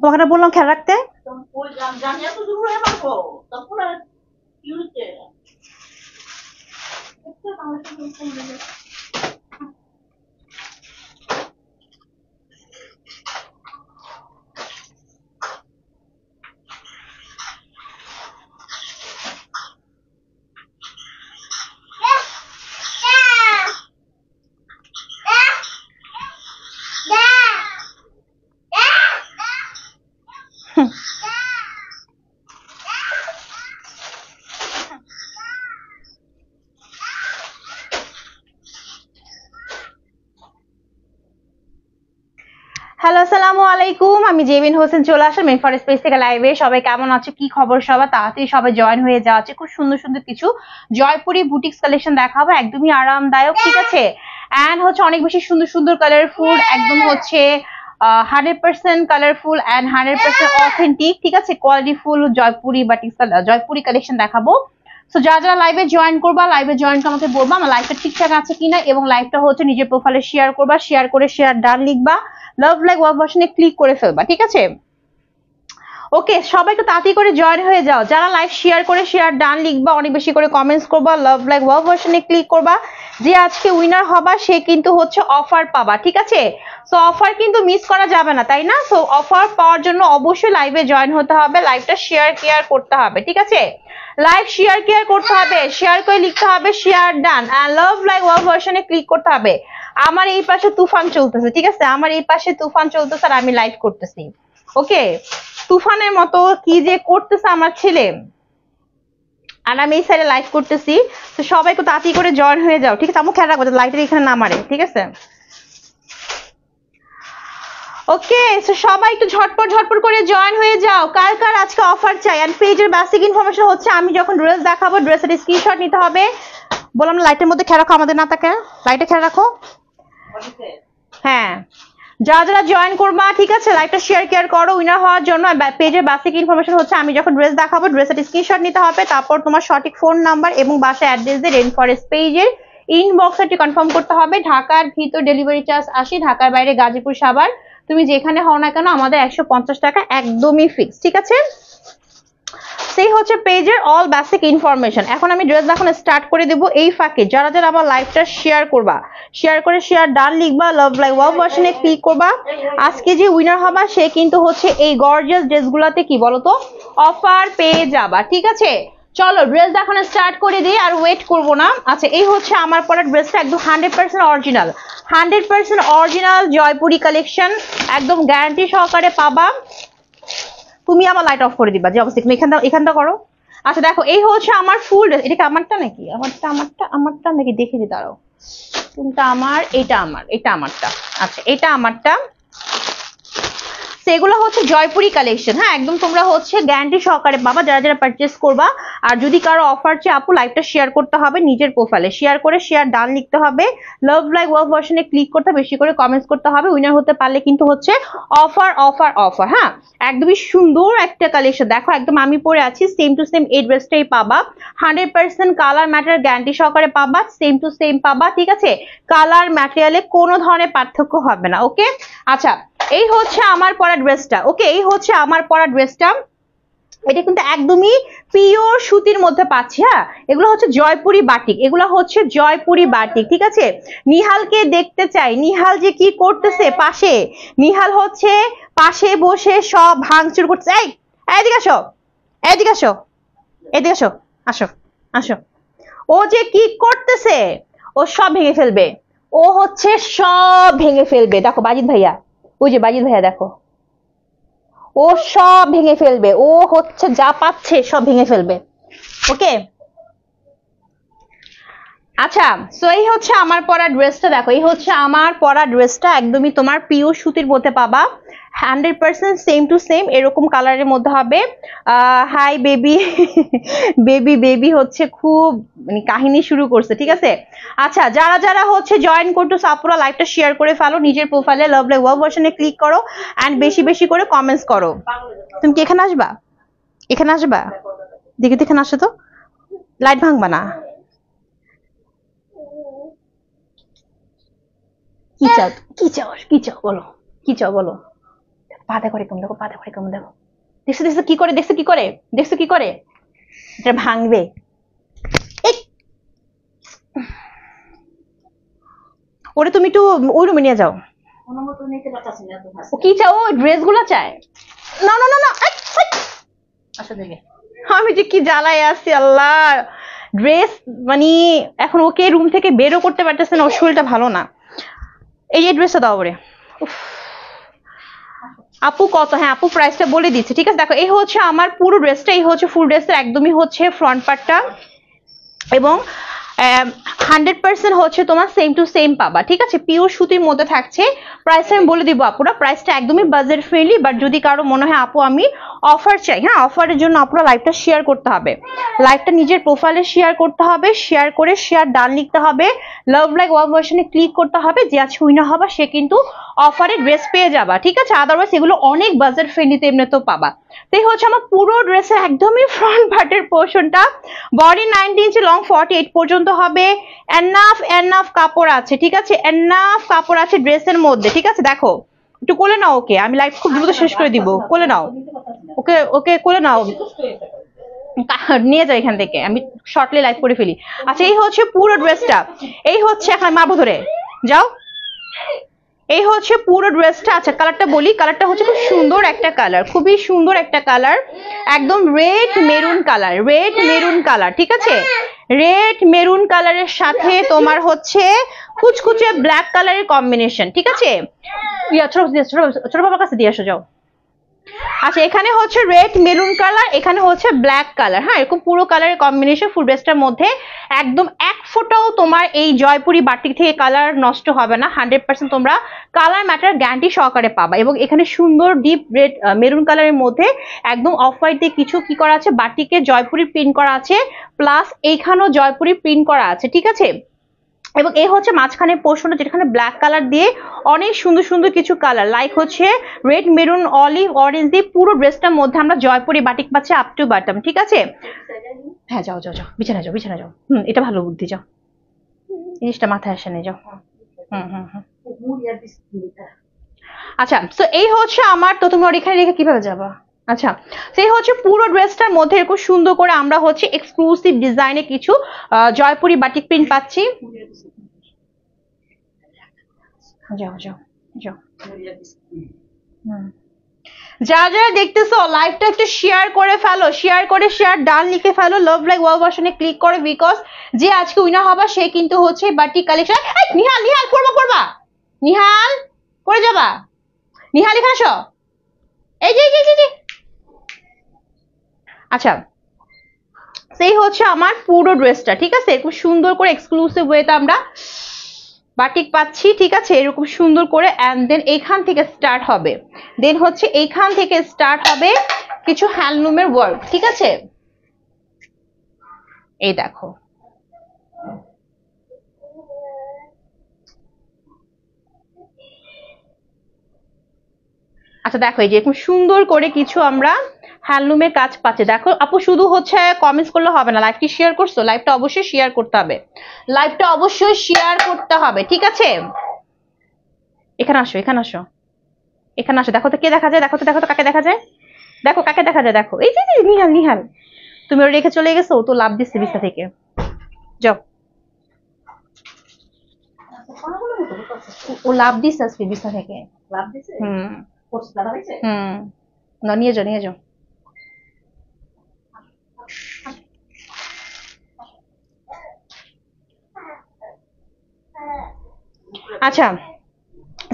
তোমাকে বললাম খেয়াল রাখতে। হ্যালো, আসসালামু আলাইকুম। আমি জেবিন হোসেন চলে আসলাম মেন ফর স্পেস থেকে লাইভে। সবাই কেমন আছো, কি খবর সবার? তাড়াতাড়ি সবাই জয়েন হয়ে যাওয়া আছে। খুব সুন্দর সুন্দর কিছু জয়পুরি বুটিক্স কালেকশন দেখাবো, একদমই আরামদায়ক, ঠিক আছে? এন্ড হচ্ছে অনেক বেশি সুন্দর সুন্দর কালারফুল, একদম হচ্ছে 100% কালারফুল এন্ড 100% অথেন্টিক, ঠিক আছে? কোয়ালিটিফুল জয়পুরি বাটিক্স জয়পুরি কালেকশন দেখাবো। সো যারা যারা লাইভে জয়েন করবা, লাইভে জয়েন আমাকে বলবা আমার লাইভটা ঠিকঠাক আছে কিনা, এবং লাইভটা হচ্ছে নিজের প্রোফাইলে শেয়ার করবা, শেয়ার করে শেয়ার ডান লিখবা, লাভ লাইক ওয়ার্ক ভার্সনে ক্লিক করে ফেলবা, ঠিক আছে? ওকে, সবাই একটু তাড়াতাড়ি করে জয়েন হয়ে যাও। যারা লাইভ শেয়ার করে শেয়ার ডান লিখবা, অনেক বেশি করে কমেন্টস করবা, লাভ লাইক ওয়ার্ক ভার্সনে ক্লিক করবা। যে আজকে উইনার হবা সে কিন্তু হচ্ছে অফার পাবা, ঠিক আছে? সো অফার কিন্তু মিস করা যাবে না, তাই না? সো অফার পাওয়ার জন্য অবশ্যই লাইভে জয়েন হতে হবে, লাইভটা শেয়ার কেয়ার করতে হবে, ঠিক আছে? লাইভ শেয়ার কেয়ার করতে হবে, শেয়ার করে লিখতে হবে share done, and love like work ভার্সনে ক্লিক করতে হবে। আমার এই পাশে তুফান চলতেছে, ঠিক আছে? আমার এই পাশে তুফান চলতেছে আর আমি লাইভ করতেছি। ওকে, তুফানের মতো কি যে করতেছে আমার ছেলে, আর আমি এই সাইডে লাইভ করতেছি। তো সবাই একটু তাড়াতাড়ি করে জয়েন হয়ে যাও, ঠিক আছে? আমি খেয়াল রাখবো লাইভটা এখানে না মারে, ঠিক আছে? ওকে, সো সবাই একটু ঝটপট ঝটপট করে জয়েন হয়ে যাও। কার কার আজকে অফার চাই? এন্ড পেজের বেসিক ইনফরমেশন হচ্ছে আমি যখন ড্রেস দেখাবো ড্রেসের স্ক্রিনশট নিতে হবে। বললাম লাইটের মধ্যে খেয়াল রাখো, আমাদের না তাকে লাইটে খেয়াল রাখো। হ্যাঁ, যারা যারা জয়েন করবা, ঠিক আছে? লাইভটা শেয়ার কেয়ার করো উইনার হওয়ার জন্য। পেজের বেসিক ইনফরমেশন হচ্ছে আমি যখন ড্রেস দেখাবো ড্রেসের স্ক্রিনশট নিতে হবে, তারপর তোমার সঠিক ফোন নাম্বার এবং বাসার অ্যাড্রেস দিয়ে রেন ফরেস্ট পেজের ইনবক্সটি কনফার্ম করতে হবে। ঢাকার ভিতর ডেলিভারি চার্জ 80, ঢাকার বাইরে গাজীপুর সাভার, তুমি যেখানে হও না কেন আমাদের 150 টাকা একদমই ফিক্স, ঠিক আছে? সেই হচ্ছে পেজের অল বেসিক ইনফরমেশন। এখন আমি ড্রেস দেখানো স্টার্ট করে দেবো। এই ফাঁকে যারা যারা আমার লাইভটা শেয়ার করবা, শেয়ার করে শেয়ার ডান লিখবা, লাভ লাইক ওয়ার্ক ভার্সনে ক্লিক করবা। আজকে যে উইনার হবা সে কিন্তু হচ্ছে এই গর্জিয়াস ড্রেসগুলোতে কি বলতো অফার পেয়ে যাবা, ঠিক আছে? চলো ড্রেস দেখানো স্টার্ট করে দিই, আর ওয়েট করবো না। আচ্ছা, এই হচ্ছে আমার পরা ড্রেসটা, একদম 100% অরিজিনাল, 100% অরিজিনাল জয়পুরি কালেকশন, একদম গ্যারান্টি সহকারে পাবা। তুমি আমার লাইট অফ করে দিবা, যে অবশ্যই তুমি এখানটা করো। আচ্ছা দেখো, এই হচ্ছে আমার ফুল ড্রেস। এটা কি আমারটা নাকি? আমারটা নাকি দেখে দি, দাঁড়াও। কোনটা আমার? এটা আমারটা। আচ্ছা, এটা আমারটা। সেগুলো হচ্ছে জয়পুরি কালেকশন, হ্যাঁ, একদম তোমরা হচ্ছে গ্যারান্টি সহকারে পাবা যারা যারা পারচেস করবা। আর যদি কারো অফার চাই আপু, লাইভটা শেয়ার করতে হবে নিজের প্রোফাইলে, শেয়ার করে শেয়ার ডান লিখতে হবে, লাভ লাইক ওয়ার্ক ভার্সনে ক্লিক করতে হবে, বেশি করে কমেন্টস করতে হবে। উইনার হতে পারলে কিন্তু হচ্ছে অফার অফার অফার, হ্যাঁ। একদমই সুন্দর একটা কালেকশন দেখো, একদম আমি পরে আছি সেম টু সেম এই ড্রেসটাই পাবা। 100% কালার ম্যাটেরিয়াল গ্যারান্টি সহকারে পাবা, সেম টু সেম পাবা, ঠিক আছে? কালার ম্যাটেরিয়ালে কোনো ধরনের পার্থক্য হবে না, ওকে? আচ্ছা, এই হচ্ছে আমার পরা ড্রেসটা। ওকে, এই হচ্ছে আমার পরা ড্রেসটা। এটা কিন্তু একদমই পিওর সুতির মধ্যে পাচ্ছি, হ্যাঁ। এগুলো হচ্ছে জয়পুরি বাটিক, এগুলো হচ্ছে জয়পুরি বাটিক, ঠিক আছে? নিহালকে দেখতে চাই, নিহাল যে কি করতেছে পাশে। নিহাল হচ্ছে পাশে বসে সব ভাঙচুর করতেছে। এই এদিকে আসো, এদিকে আসো, এদিকে আসো, আসো আসো। ও যে কি করতেছে, ও সব ভেঙে ফেলবে, ও হচ্ছে সব ভেঙে ফেলবে। দেখো বাজিদ ভাইয়া, ওই যে বাজিদ ভাইয়া দেখো, ও সব ভেঙে ফেলবে, ও হচ্ছে যা পাচ্ছে সব ভেঙে ফেলবে, ওকে? আচ্ছা, সো এই হচ্ছে আমার পরা ড্রেসটা। দেখো, এই হচ্ছে আমার পরা ড্রেসটা, একদমই তোমার পিওর সুতির মধ্যে পাবা, 100% সেম টু সেম এরকম কালারের মধ্যে হবে। হাই বেবি, বেবি বেবি হচ্ছে খুব মানে কাহিনী শুরু করছে, ঠিক আছে? আচ্ছা, যারা যারা হচ্ছে জয়েন করতেছো আপুরা, লাইভটা শেয়ার করে ফেলো নিজের প্রোফাইলে, লাভ লাইক ওয়ার্ক ভার্সনে ক্লিক করো এন্ড বেশি বেশি করে কমেন্টস করো। তুমি কি এখানে আসবা? এখানে আসবা? দেখি তো, এখানে আসো তো, লাইট ভাঙবা না। কি চাও, কি চাও, কি চাও বলো, কি চাও বলো। পাতে করে কম দেখো, পাতে করে কম দেখো। দেখছো দেখছো কি করে, দেখছো কি করে, দেখছো কি করে, এটা ভাঙবে। ওরে তুমি একটু ওই রুমে নিয়ে যাও। ও কি চাও, ও ড্রেস গুলো চায়। না না না না, আমি যে কি জ্বালায় আছি আল্লাহ। ড্রেস মানে এখন ওকে রুম থেকে বেরও করতে পারতেছে না, ওর শরীরটা ভালো না। এই যে ড্রেসটা দাও ওরে। আপু কত, হ্যাঁ আপু প্রাইসটা বলে দিচ্ছে, ঠিক আছে। দেখো এই হচ্ছে আমার পুরো ড্রেসটা, এই হচ্ছে ফুল ড্রেসটা, একদমই হচ্ছে ফ্রন্ট পার্টটা, এবং 100% হচ্ছে তোমার সেম টু সেম পাবা, ঠিক আছে। পিওর সুতির মধ্যে থাকছে। প্রাইসটা আমি বলে দিব আপুরা, প্রাইসটা একদমই বাজেট ফ্রেন্ডলি। বাট যদি কারো মনে হয় আপু আমি অফার চাই, হ্যাঁ অফারের জন্য আপুরা লাইভটা শেয়ার করতে হবে, লাইভটা নিজের প্রোফাইলে শেয়ার করতে হবে, শেয়ার করে শেয়ার ডান লিখতে হবে, লাভ লাইক ওয়াল ভার্সনে ক্লিক করতে হবে, যে আজকে উইনার হবে সে কিন্তু অফারে ড্রেস পেয়ে যাবা, ঠিক আছে। আদারওয়াইজ এগুলো অনেক বাজেট ফ্রেন্ডলিতে এমনিতেও পাবা। তাই হচ্ছে আমার পুরো ড্রেসের একদমই ফ্রন্ট পার্টের পোর্শনটা, বডি 90 ইঞ্চি, লং 48 পর্যন্ত হবে। এনাফ কাপড় আছে, ঠিক আছে, এনাফ কাপড় আছে ড্রেসের মধ্যে, ঠিক আছে। দেখো একটু কোলে নাও ওকে, আমি লাইভ খুব দ্রুত শেষ করে দিব, কোলে নাও ওকে, ওকে কোলে নাও, নিয়ে যাও এখান থেকে, আমি শর্টলি লাইভ করে ফেলি। আচ্ছা এই হচ্ছে পুরো ড্রেসটা, এই হচ্ছে এখন মারবো ধরে যাও, এই হচ্ছে পুরো ড্রেসটা। আচ্ছা কালারটা বলি, কালারটা হচ্ছে খুব সুন্দর একটা কালার, খুবই সুন্দর একটা কালার, একদম red maroon colour, red maroon colour, ঠিক আছে। রেড মেরুন কালারের সাথে তোমার হচ্ছে কুচকুচে ব্ল্যাক কালারের কম্বিনেশন, ঠিক আছে। ছোট বাবার কাছে দিয়ে আসো যাও। আচ্ছা এখানে হচ্ছে রেড মেরুন কালার, এখানে হচ্ছে ব্ল্যাক কালার, হ্যাঁ এরকম পুরো কালারের কম্বিনেশন ফুল ড্রেসটার মধ্যে। একদম এক ফোঁটাও তোমার এই জয়পুরি বাটিক থেকে কালার নষ্ট হবে না, 100% তোমরা কালার ম্যাটার গ্যারান্টি সহকারে পাবা। এবং এখানে সুন্দর ডিপ রেড মেরুন কালারের মধ্যে একদম অফ হোয়াইট দিয়ে কিছু কি করা আছে, বাটিকে জয়পুরি প্রিন্ট করা আছে, প্লাস এইখানেও জয়পুরি প্রিন্ট করা আছে, ঠিক আছে। এবং এই হচ্ছে মাঝখানে পোর্শনটা, যেখানে ব্ল্যাক কালার দিয়ে অনেক সুন্দর সুন্দর কিছু কালার, লাইক হচ্ছে রেড মেরুন অলিভ অরেঞ্জ দিয়ে পুরো ড্রেসটার মধ্যে আমরা জয়পুরি বাটিক পাচ্ছি আপ টু বাটম, ঠিক আছে। হ্যাঁ যাও যাও যাও, বিছানা যাও, বিছানা যাও। এটা ভালো বুদ্ধি, যাও, জিনিসটা মাথায় আসে না, যাও। আচ্ছা তো এই হচ্ছে আমার, তো তুমি ওর এখানে রেখে কিভাবে যাবা? আচ্ছা সেই হচ্ছে পুরো ড্রেসটার মধ্যে এরকম সুন্দর করে আমরা হচ্ছে এক্সক্লুসিভ ডিজাইনে কিছু জয়পুরি বাটিক প্রিন্ট পাচ্ছি। যাও যাও যাও। যারা যারা দেখতেছো লাইভটা একটু শেয়ার করে ফেলো, শেয়ার করে শেয়ার ডান লিখে ফেলো, লাভ লাইক ওয়াল ভার্সনে ক্লিক করে, বিকজ যে আজকে উইনার হবে সে কিন্তু হচ্ছে বাটিক কালেকশন। নিহাল নিহাল করবা করবা, নিহাল করে যাবা, নিহাল এখানে আসো, এই যে আচ্ছা সেই হচ্ছে আমার পুরো ড্রেসটা, ঠিক আছে। এরকম সুন্দর করে এক্সক্লুসিভ ওয়েতে আমরা বাটিক পাচ্ছি, ঠিক আছে, এরকম সুন্দর করে। এন্ড দেন এইখান থেকে স্টার্ট হবে, দেন হচ্ছে এইখান থেকে স্টার্ট হবে কিছু হ্যান্ডলুমের ওয়ার্ক, ঠিক আছে। এই দেখো আচ্ছা দেখো এই যে এরকম সুন্দর করে কিছু আমরা হ্যান্ডলুমের কাজ পাচ্ছে। দেখো আপু শুধু হচ্ছে কমেন্টস করলে হবে না, লাইভটি শেয়ার করছো, লাইভটা অবশ্যই শেয়ার করতে হবে, লাইভটা অবশ্যই শেয়ার করতে হবে, ঠিক আছে। এখানে আসো, এখানে আসো, এখানে আসো। দেখো তো কে দেখা যায়, দেখো তো, দেখো তো কাকে দেখা যায়, দেখো কাকে দেখা যায়, দেখো এই যে নিহাল, নিহাল তুমি ওর রেখে চলে গেছো, তো লাভ দিচ্ছে বিছনা থেকে, যাও। ও লাভ দিচ্ছে আজকে বিছনা থেকে, লাভ দিচ্ছে। না নিয়ে যাও, নিয়ে যাও। আচ্ছা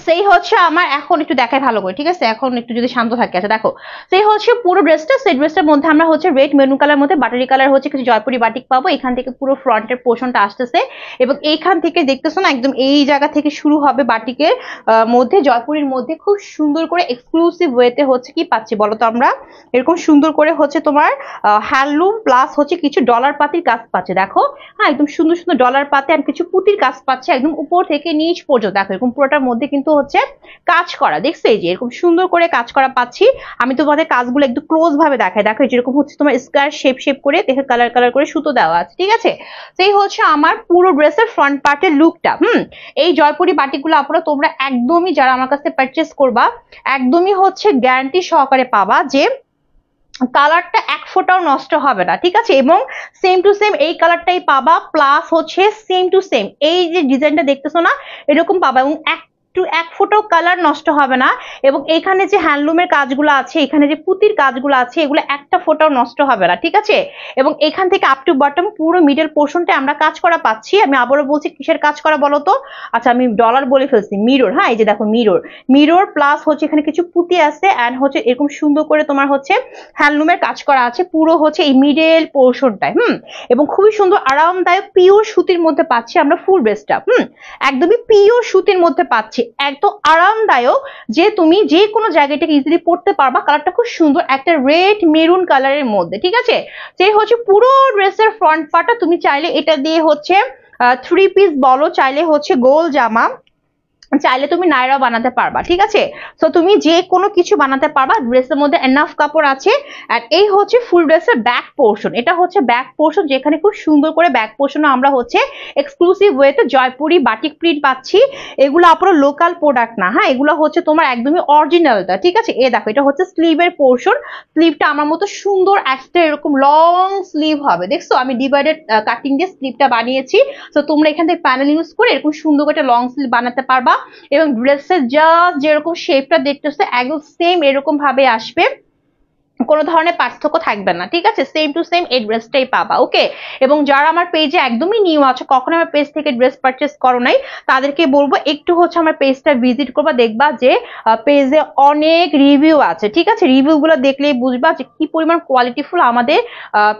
সেই হচ্ছে আমার, এখন একটু দেখাই ভালো করে, ঠিক আছে, এখন একটু যদি শান্ত থাকে। আচ্ছা দেখো সেই হচ্ছে পুরো ড্রেসটা, সেই ড্রেসটার মধ্যে আমরা হচ্ছে রেড মেরুন কালার মধ্যে বাটারি কালার হচ্ছে কিছু জয়পুরি বাটিক পাবো। এখান থেকে পুরো ফ্রন্টের পোর্শনটা আসতেছে, এবং এইখান থেকে দেখতেছো না একদম এই জায়গা থেকে শুরু হবে বাটিকের মধ্যে, জয়পুরির মধ্যে খুব সুন্দর করে এক্সক্লুসিভ ওয়েতে হচ্ছে কি পাচ্ছি বলো তো, আমরা এরকম সুন্দর করে হচ্ছে তোমার হ্যান্ডলুম প্লাস হচ্ছে কিছু ডলার পাতির কাজ পাচ্ছে। দেখো হ্যাঁ একদম সুন্দর সুন্দর ডলার পাতে আর কিছু পুতির কাজ পাচ্ছে, একদম উপর থেকে নিচ পর্যন্ত। দেখো এরকম পুরোটার মধ্যে কিন্তু হচ্ছে কাজ করা, দেখছো এই যে এরকম সুন্দর করে কাজ করা পাচ্ছি। আমি তোমাদের কাজগুলো একটু ক্লোজ ভাবে দেখাই, দেখো যেরকম হচ্ছে তোমার স্কয়ার শেপ করে দেখে কালার করে সুতো দেওয়া আছে, ঠিক আছে। সেই হচ্ছে আমার পুরো ড্রেসের ফ্রন্ট পার্টের লুকটা। এই জয়পুরি বাটিকগুলো আপনারা তোমরা একদমই যারা আমার কাছে পারচেস করবা একদমই হচ্ছে গ্যারান্টি সহকারে পাবা যে কালারটা এক ফোঁটাও নষ্ট হবে না, ঠিক আছে। এবং সেম টু সেম এই কালারটাই পাবা, প্লাস হচ্ছে সেম টু সেম এই যে ডিজাইনটা দেখতেছো না এরকম পাবা, এবং এক ফোঁটাও কালার নষ্ট হবে না। এবং এখানে যে হ্যান্ডলুমের কাজগুলো আছে, এখানে যে পুঁতির কাজগুলো আছে, এগুলো একটা ফোঁটাও নষ্ট হবে না, ঠিক আছে। এবং এখান থেকে আপ টু বটম পুরো মিডল পোর্শনটা আমরা কাজ করা পাচ্ছি। আমি আবারও বলছি কিসের কাজ করা বলো তো, আচ্ছা আমি ডলার বলে ফেলছি, মিরর। হ্যাঁ এই যে দেখো মিরর প্লাস হচ্ছে এখানে কিছু পুঁতি আছে, এন্ড হচ্ছে এরকম সুন্দর করে তোমার হচ্ছে হ্যান্ডলুমের কাজ করা আছে পুরো হচ্ছে এই মিডল পোর্শনটায়। এবং খুবই সুন্দর আরামদায়ক পিওর সুতির মধ্যে পাচ্ছি আমরা ফুল ড্রেসটা। একদমই পিওর সুতির মধ্যে পাচ্ছি, এত আরামদায়ক যে তুমি যে কোনো জায়গাটাকে ইজিলি পরতে পারবা। কালারটা খুব সুন্দর, একটা রেড মেরুন কালারের মধ্যে, ঠিক আছে। যে হচ্ছে পুরো ড্রেসের ফ্রন্ট পার্টটা তুমি চাইলে এটা দিয়ে হচ্ছে 3 পিস বলো, চাইলে হচ্ছে গোল জামা, চাইলে তুমি নায়রা বানাতে পারবা, ঠিক আছে। সো তুমি যে কোনো কিছু বানাতে পারবা, ড্রেসের মধ্যে এনাফ কাপড় আছে। আর এই হচ্ছে ফুল ড্রেসের ব্যাক পোর্শন, এটা হচ্ছে ব্যাক পোর্শন যেখানে খুব সুন্দর করে ব্যাক পোর্শনে আমরা হচ্ছে এক্সক্লুসিভ ওয়েতে জয়পুরি বাটিক প্রিন্ট পাচ্ছি। এগুলো আপনার লোকাল প্রোডাক্ট না, হ্যাঁ এগুলো হচ্ছে তোমার একদমই অরিজিনালটা, ঠিক আছে। এ দেখো এটা হচ্ছে স্লিভের পোর্শন, স্লিভটা আমার মতো সুন্দর একটা এরকম লং স্লিভ হবে, দেখছো আমি ডিভাইডেড কাটিং দিয়ে স্লিভটা বানিয়েছি। তো তোমরা এখান থেকে প্যানেল ইউজ করে এরকম সুন্দর করে লং স্লিভ বানাতে পারবা। এবং ড্রেসের জাস্ট যেরকম শেপটা দেখতেছে একদম সেম এরকম ভাবে আসবে, কোনো ধরনের পার্থক্য থাকবে না, ঠিক আছে। সেম টু সেম এই ড্রেসটাই পাবা, ওকে। এবং যারা আমার পেজে একদমই নিউ আছে, কখনো আমার পেজ থেকে ড্রেস পারচেস করো নাই, তাদেরকে বলবো একটু হচ্ছে আমার পেজটা ভিজিট করবা, দেখবা যে পেজে অনেক রিভিউ আছে, ঠিক আছে। রিভিউ গুলো দেখলেই বুঝবা যে কি পরিমাণ কোয়ালিটিফুল আমাদের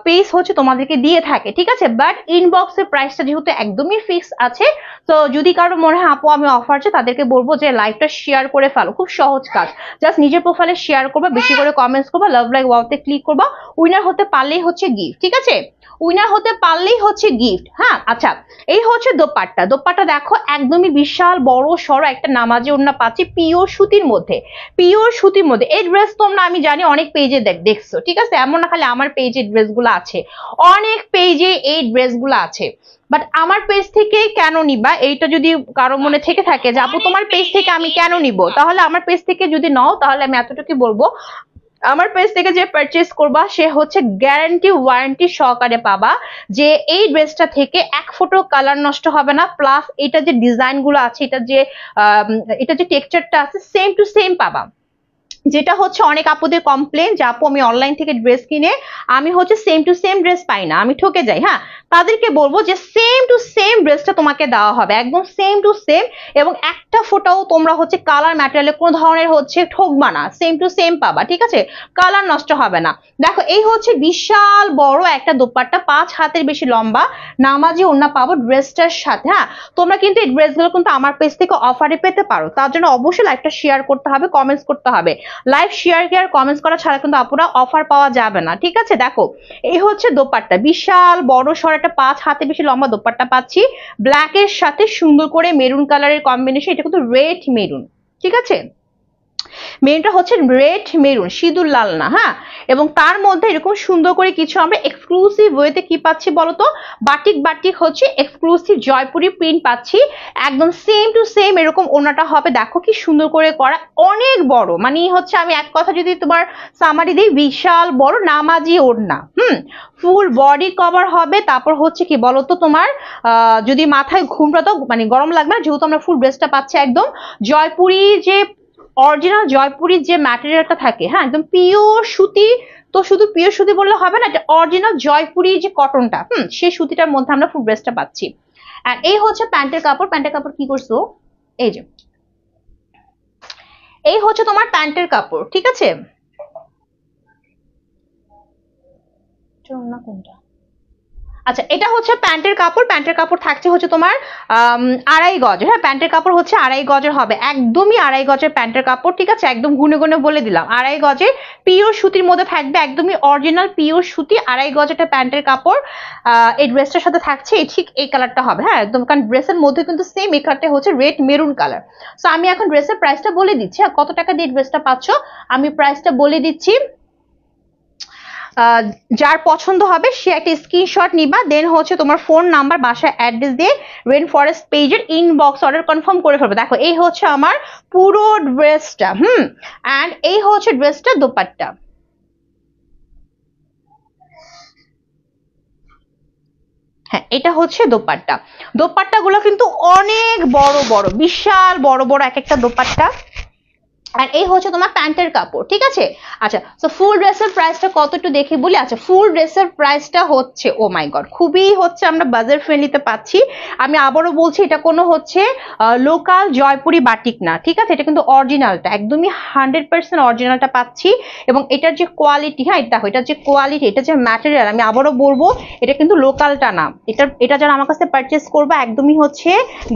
পেজ হচ্ছে তোমাদেরকে দিয়ে থাকে, ঠিক আছে। বাট ইনবক্সের প্রাইসটা যেহেতু একদমই ফিক্স আছে, তো যদি কারো মনে হয় আপু আমি অফার আছে, তাদেরকে বলবো যে লাইভটা শেয়ার করে ফেলো, খুব সহজ কাজ, জাস্ট নিজের প্রোফাইলে শেয়ার করবা, বেশি করে কমেন্টস করবা, লাভ লাইক ওয়াওতে ক্লিক করবা, উইনার হতে পারলেই হচ্ছে গিফট, ঠিক আছে। উইনার হতে পারলেই হচ্ছে গিফট। হ্যাঁ আচ্ছা, এই হচ্ছে দোপাট্টা দেখো একদমই বিশাল বড় সড়ো একটা নামাজি ওড়না পাচ্ছি পিওর সুতির মধ্যে, এই ড্রেস তোমরা আমি জানি অনেক পেজে দেখছো, ঠিক আছে। এমন না খালি আমার পেজে ড্রেসগুলো আছে, অনেক পেজে এই ড্রেসগুলো আছে। বাট আমার পেজ থেকে কেন নিবা, এইটা যদি কারো মনে থেকে থাকে যে আপু তোমার পেজ থেকে আমি কেন নিব, তাহলে আমার পেজ থেকে যদি নাও তাহলে আমি এতটুকু বলবো, আমার পেজ থেকে যে পারচেস করবা সে হচ্ছে গ্যারান্টি ওয়ারেন্টি সহকারে পাবা যে এই ড্রেসটা থেকে এক ফোঁটা কালার নষ্ট হবে না, প্লাস এটা যে ডিজাইন গুলো আছে, এটা যে টেক্সচারটা আছে সেম টু সেম পাবা। যেটা হচ্ছে অনেক আপুদের কমপ্লেন যে আপু আমি অনলাইন থেকে ড্রেস কিনে আমি হচ্ছে সেম টু সেম ড্রেস পাই না, আমি ঠকে যাই। হ্যাঁ তাদেরকে বলবো যে সেম টু সেম ড্রেসটা তোমাকে দেওয়া হবে, একদম সেম টু সেম, এবং একটা ফোটাও তোমরা হচ্ছে কালার ম্যাটেরিয়ালে কোনো ধরনের হচ্ছে ঠকবা না, সেম টু সেম পাবা, ঠিক আছে, কালার নষ্ট হবে না। দেখো এই হচ্ছে বিশাল বড় একটা দোপাট্টা, 5 হাতের বেশি লম্বা নামাজি ওড়না পাবো ড্রেসটার সাথে। হ্যাঁ তোমরা কিন্তু এই ড্রেসগুলো কিন্তু আমার পেজ থেকে অফারে পেতে পারো, তার জন্য অবশ্যই লাইভটা শেয়ার করতে হবে, কমেন্টস করতে হবে। লাইভ শেয়ার কমেন্টস করা ছাড়া কিন্তু আপুরা অফার পাওয়া যাবে না, ঠিক আছে। দেখো এই হচ্ছে দোপাট্টা, বিশাল বড় সড় একটা 5 হাতে বেশি লম্বা দোপাট্টা পাচ্ছি, ব্ল্যাক এর সাথে সুন্দর করে মেরুন কালারের কম্বিনেশন, এটা কিন্তু রেড মেরুন, ঠিক আছে। মেরুনটা হচ্ছে রেড মেরুন, সিঁদুর লাল না। হ্যাঁ এবং তার মধ্যে এরকম সুন্দর করে কিছু আমরা এক্সক্লুসিভ ওয়েতে কি পাচ্ছি বলতো, বাটিক হচ্ছে এক্সক্লুসিভ জয়পুরি প্রিন্ট পাচ্ছি, একদম সেম টু সেম এরকম ওড়নাটা হবে। দেখো কি সুন্দর করে করা, অনেক বড়, মানে হচ্ছে আমি এক কথা যদি তোমার সামারি দিই, বিশাল বড় নামাজি ওড়না। ফুল বডি কভার হবে। তারপর হচ্ছে কি বলতো তোমার যদি মাথায় ঘুমটা তো মানে গরম লাগবে, যেহেতু আমরা ফুল ড্রেসটা পাচ্ছি একদম জয়পুরি যে অরিজিনাল জয়পুরি যে ম্যাটেরিয়ালটা থাকে, হ্যাঁ একদম পিওর সুতি। তো শুধু পিওর সুতি বললে হবে না, অরিজিনাল জয়পুরি যে কটনটা সেই সুতিটার মধ্যে আমরা ফুল ড্রেসটা পাচ্ছি। আর এই হচ্ছে প্যান্টের কাপড় কি করছো, এই যে এই হচ্ছে তোমার প্যান্টের কাপড়, ঠিক আছে। কোনটা আচ্ছা এটা হচ্ছে প্যান্টের কাপড় থাকছে হচ্ছে তোমার 2.5 গজ। হ্যাঁ প্যান্টের কাপড় হচ্ছে 2.5 গজের হবে, একদমই 2.5 গজের প্যান্টের কাপড়, ঠিক আছে, একদম গুনে গুনে বলে দিলাম 2.5 গজের পিওর সুতির মধ্যে থাকবে, একদমই অরিজিনাল পিওর সুতি 2.5 গজ একটা প্যান্টের কাপড়। এই ড্রেসটার সাথে থাকছে ঠিক এই কালারটা হবে, হ্যাঁ একদম, কারণ ড্রেসের মধ্যে কিন্তু সেম এই কালারটা হচ্ছে রেড মেরুন কালার। সো আমি এখন ড্রেসের প্রাইসটা বলে দিচ্ছি, কত টাকা দিয়ে ড্রেসটা পাচ্ছ আমি প্রাইসটা বলে দিচ্ছি। যার পছন্দ হবে সে একটা স্ক্রিনশট নিবা, দেন হচ্ছে তোমার ফোন নাম্বার বাসায় অ্যাড্রেস দিয়ে রেন ফরেস্ট পেজের ইনবক্স অর্ডার কনফার্ম করে ফেলবে। দেখো এই হচ্ছে আমার পুরো ড্রেসটা, অ্যান্ড এই হচ্ছে ড্রেসটা দোপাট্টা। হ্যাঁ এটা হচ্ছে দোপাট্টা। দোপাট্টাগুলো কিন্তু অনেক বড় বড়, বিশাল বড় বড় এক একটা দোপাট্টা। আর এই হচ্ছে তোমার প্যান্টের কাপড়, ঠিক আছে। আচ্ছা সো ফুল ড্রেসের প্রাইসটা কত একটু দেখে বলি। আচ্ছা ফুল ড্রেসের প্রাইসটা হচ্ছে, ও মাই গড, খুবই হচ্ছে আমরা বাজেট ফ্রেন্ডলিতে পাচ্ছি। আমি আবারও বলছি এটা কোনো হচ্ছে লোকাল জয়পুরি বাটিক না, ঠিক আছে, এটা কিন্তু অরিজিনালটা, একদমই 100% অরিজিনালটা পাচ্ছি। এবং এটার যে কোয়ালিটি, হ্যাঁ দেখো এটার যে কোয়ালিটি, এটা যে ম্যাটেরিয়াল, আমি আবারও বলবো এটা কিন্তু লোকালটা না। এটা যারা আমার কাছে পারচেস করবা একদমই হচ্ছে